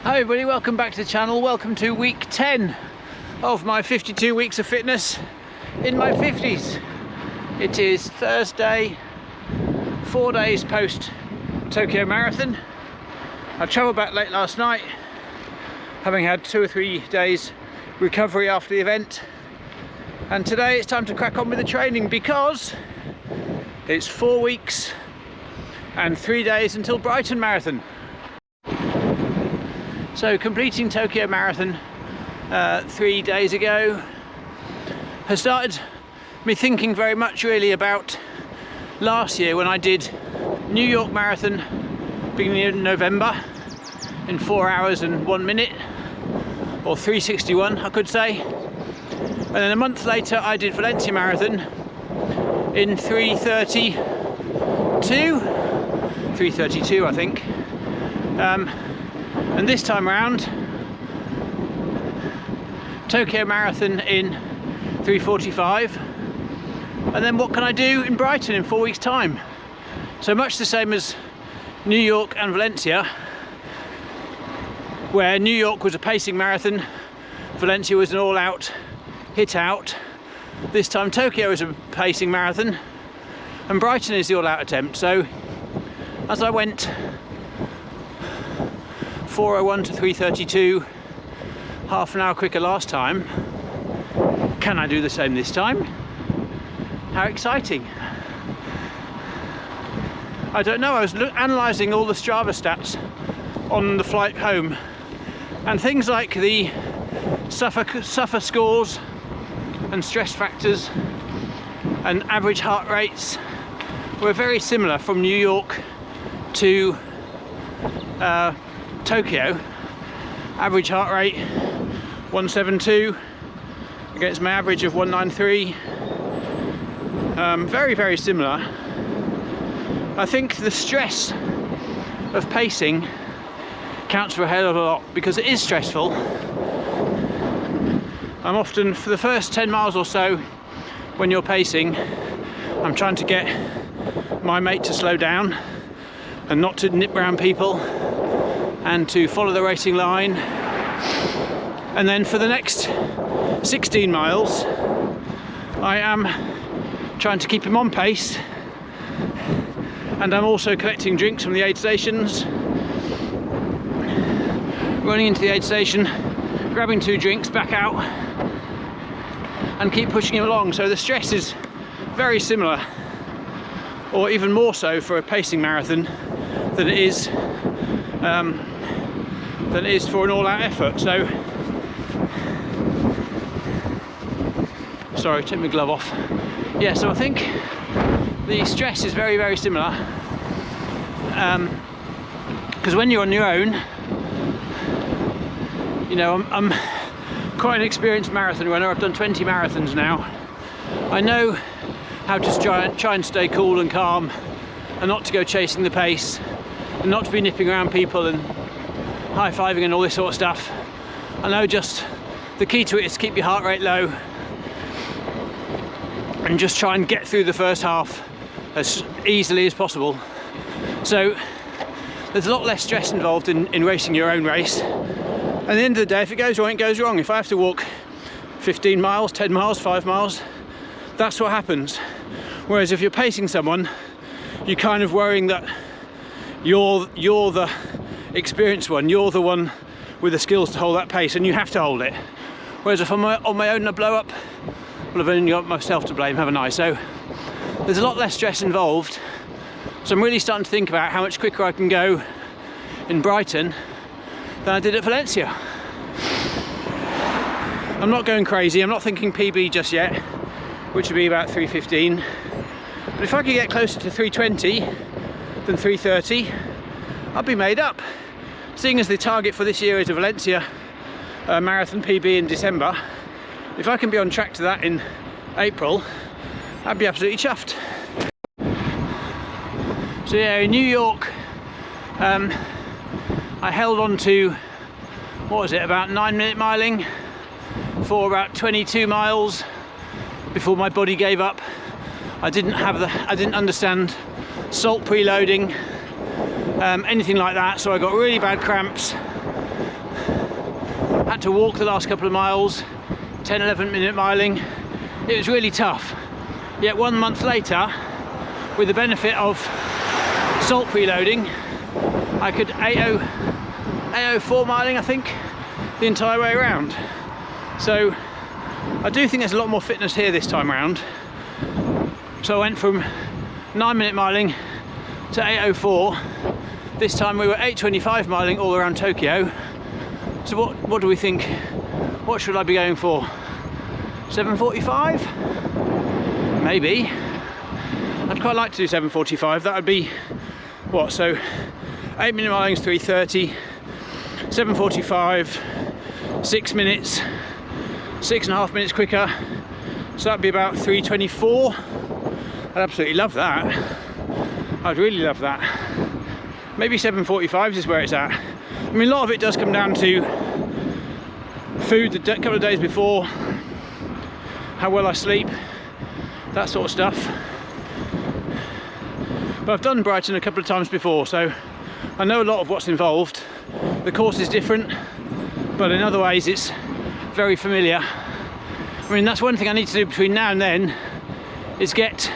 Hi everybody, welcome back to the channel. Welcome to week 10 of my 52 weeks of fitness in my 50s. It is Thursday, 4 days post Tokyo Marathon. I travelled back late last night, having had 2 or 3 days recovery after the event. And today it's time to crack on with the training because it's 4 weeks and 3 days until Brighton Marathon. So completing Tokyo Marathon 3 days ago has started me thinking very much really about last year when I did New York Marathon beginning of November in 4 hours and 1 minute, or 3:61 I could say, and then a month later I did Valencia Marathon in 3:32 I think. And this time around, Tokyo Marathon in 3:45, and then what can I do in Brighton in 4 weeks' time? So much the same as New York and Valencia, where New York was a pacing marathon, Valencia was an all-out hit out. This time Tokyo is a pacing marathon and Brighton is the all-out attempt. So as I went 4:01 to 3:32, half an hour quicker last time, can I do the same this time? How exciting. I don't know, I was analysing all the Strava stats on the flight home, and things like the suffer scores and stress factors and average heart rates were very similar from New York to Tokyo. Average heart rate 172 against my average of 193. Very similar. I think the stress of pacing counts for a hell of a lot because it is stressful. I'm often, for the first 10 miles or so when you're pacing, I'm trying to get my mate to slow down and not to nip round people and to follow the racing line. And then for the next 16 miles I am trying to keep him on pace, and I'm also collecting drinks from the aid stations, running into the aid station, grabbing 2 drinks, back out and keep pushing him along. So the stress is very similar, or even more so for a pacing marathon than it is for an all-out effort. So sorry, take my glove off. Yeah, so I think the stress is very similar, because when you're on your own, you know, I'm quite an experienced marathon runner. I've done 20 marathons now. I know how to try and stay cool and calm and not to go chasing the pace and not to be nipping around people and high-fiving and all this sort of stuff. I know just the key to it is to keep your heart rate low and just try and get through the first half as easily as possible. So there's a lot less stress involved in racing your own race. At the end of the day, if it goes wrong, it goes wrong. If I have to walk 15 miles, 10 miles, 5 miles, that's what happens. Whereas if you're pacing someone, you're kind of worrying that you're the experienced one, you're the one with the skills to hold that pace, and you have to hold it. Whereas if I'm on my own and I blow up, well, I've only got myself to blame, haven't I? So there's a lot less stress involved. So I'm really starting to think about how much quicker I can go in Brighton than I did at Valencia. I'm not going crazy, I'm not thinking PB just yet, which would be about 3:15. But if I could get closer to 3:20 than 3:30, I'd be made up. Seeing as the target for this year is a Valencia marathon PB in December, if I can be on track to that in April, I'd be absolutely chuffed. So yeah, in New York, I held on to, what was it, about 9-minute miling for about 22 miles before my body gave up. I didn't understand salt preloading, anything like that, so I got really bad cramps Had to walk the last couple of miles, 10-11 minute miling. It was really tough. Yet 1 month later, with the benefit of salt preloading, I could 804 miling, I think, the entire way around. So I do think there's a lot more fitness here this time around. So I went from 9 minute miling to 804. This time we were 825 miling all around Tokyo. So what do we think? What should I be going for? 7:45? Maybe. I'd quite like to do 7:45. That would be what? So 8 minute miling is 3:30. 7:45. 6 minutes. 6.5 minutes quicker. So that'd be about 3:24. I'd absolutely love that. I'd really love that. Maybe 7:45 is where it's at. I mean, a lot of it does come down to food the couple of days before, how well I sleep, that sort of stuff. But I've done Brighton a couple of times before, so I know a lot of what's involved. The course is different, but in other ways it's very familiar. I mean, that's one thing I need to do between now and then, is get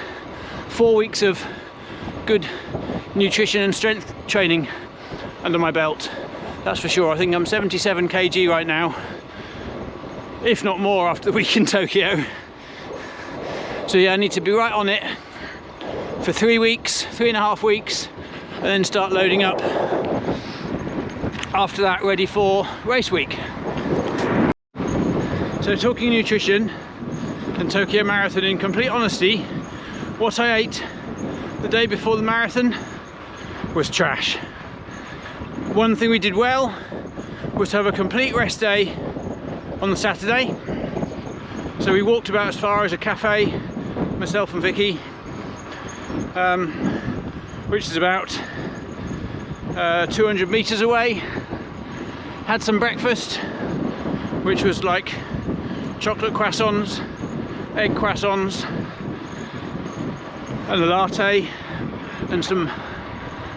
4 weeks of good nutrition and strength training under my belt. That's for sure. I think I'm 77 kg right now, if not more after the week in Tokyo. So yeah, I need to be right on it for 3 weeks, 3.5 weeks, and then start loading up after that, ready for race week. So talking nutrition and Tokyo Marathon, in complete honesty, what I ate the day before the marathon was trash. One thing we did well was to have a complete rest day on the Saturday. So we walked about as far as a cafe, myself and Vicky, which is about 200 meters away. Had some breakfast, which was like chocolate croissants, egg croissants, and a latte, and some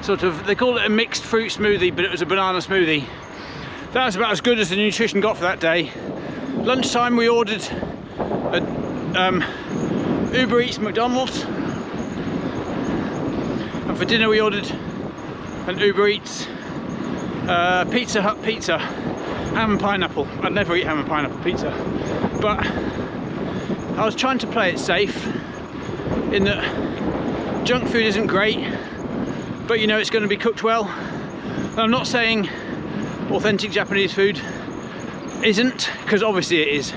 sort of, they call it a mixed fruit smoothie, but it was a banana smoothie. That was about as good as the nutrition got for that day. Lunchtime we ordered a Uber Eats McDonald's, and for dinner we ordered an Uber Eats Pizza Hut pizza, ham and pineapple. I'd never eat ham and pineapple pizza, but I was trying to play it safe in that junk food isn't great, but you know it's going to be cooked well. And I'm not saying authentic Japanese food isn't, because obviously it is.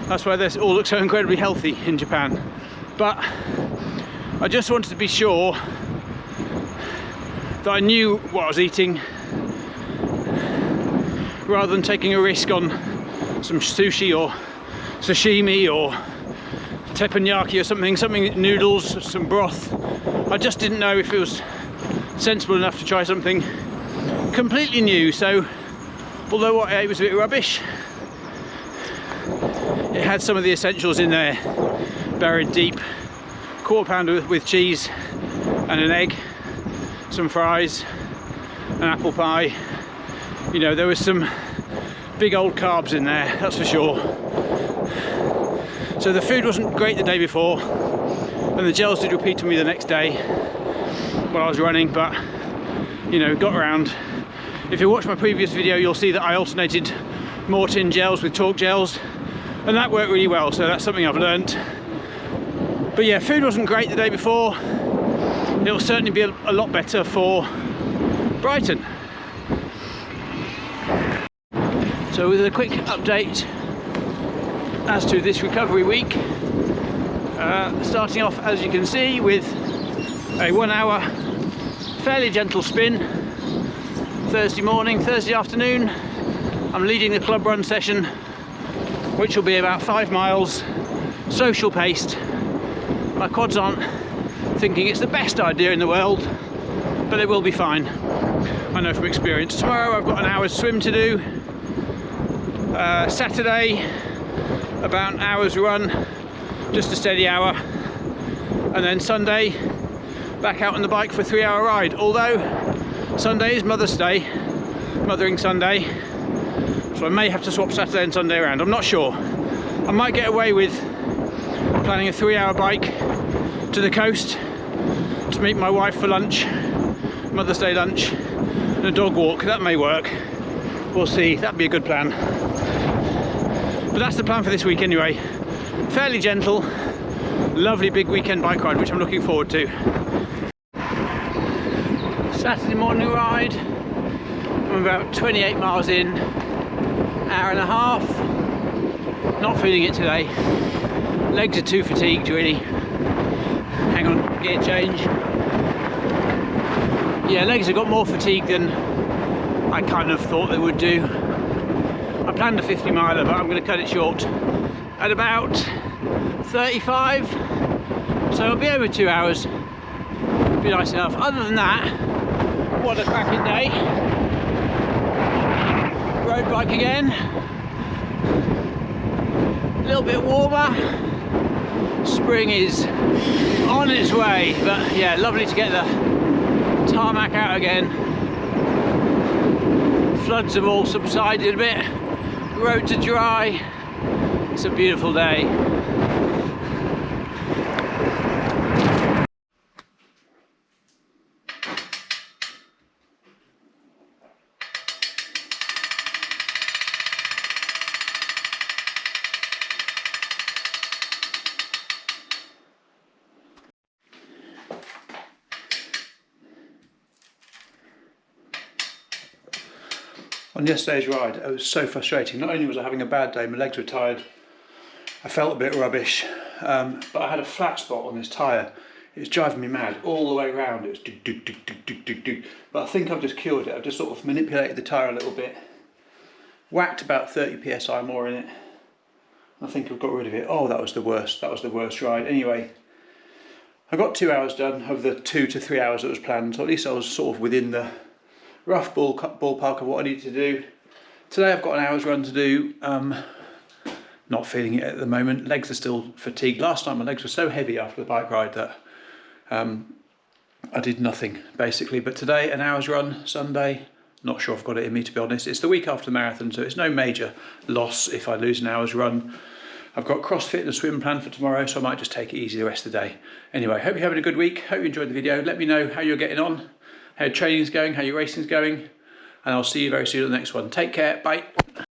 That's why this all looks so incredibly healthy in Japan. But I just wanted to be sure that I knew what I was eating, rather than taking a risk on some sushi or sashimi or teppanyaki or something noodles, some broth. I just didn't know if it was sensible enough to try something completely new. So although what I ate was a bit rubbish, it had some of the essentials in there buried deep. Quarter pounder with cheese and an egg, some fries, an apple pie. You know, there was some big old carbs in there, that's for sure. So the food wasn't great the day before, and the gels did repeat on me the next day while I was running, but you know, got around. If you watch my previous video, you'll see that I alternated Mortin gels with Talk gels, and that worked really well, so that's something I've learnt. But yeah, food wasn't great the day before. It'll certainly be a lot better for Brighton. So with a quick update as to this recovery week, starting off, as you can see, with a 1 hour fairly gentle spin Thursday morning. Thursday afternoon I'm leading the club run session, which will be about 5 miles, social paced. My quads aren't thinking it's the best idea in the world, but it will be fine, I know from experience. Tomorrow I've got an hour's swim to do. Saturday about an hour's run, just a steady hour, and then Sunday back out on the bike for a 3 hour ride. Although Sunday is Mother's Day, Mothering Sunday, So I may have to swap Saturday and Sunday around, I'm not sure. I might get away with planning a 3-hour bike to the coast to meet my wife for lunch, Mother's Day lunch, and a dog walk. That may work. We'll see, that'd be a good plan. But that's the plan for this week anyway. Fairly gentle, lovely big weekend bike ride, which I'm looking forward to. Saturday morning ride. I'm about 28 miles in, hour and a half. Not feeling it today. Legs are too fatigued really. Hang on, gear change. Yeah, legs have got more fatigue than I kind of thought they would do. I planned a 50 miler, but I'm going to cut it short at about 35. So it'll be over 2 hours. Be nice enough. Other than that, what a cracking day. Road bike again. A little bit warmer. Spring is on its way, but yeah, lovely to get the tarmac out again. Floods have all subsided a bit. Roads are dry. It's a beautiful day. On yesterday's ride, it was so frustrating. Not only was I having a bad day, my legs were tired, I felt a bit rubbish, but I had a flat spot on this tyre. It was driving me mad all the way around. It was do, do, do, do, do, do, do. But I think I've just cured it. I've just sort of manipulated the tyre a little bit, whacked about 30 psi more in it. I think I've got rid of it. Oh, that was the worst. That was the worst ride. Anyway, I got 2 hours done of the 2 to 3 hours that was planned. So at least I was sort of within the rough ballpark of what I needed to do. Today I've got an hour's run to do. Not feeling it at the moment. Legs are still fatigued. Last time my legs were so heavy after the bike ride that I did nothing basically. But today, an hour's run, Sunday. Not sure I've got it in me, to be honest. It's the week after the marathon, so it's no major loss if I lose an hour's run. I've got CrossFit and a swim plan for tomorrow, so I might just take it easy the rest of the day. Anyway, hope you're having a good week. Hope you enjoyed the video. Let me know how you're getting on, how your training's going, how your racing's going, and I'll see you very soon at the next one. Take care, bye.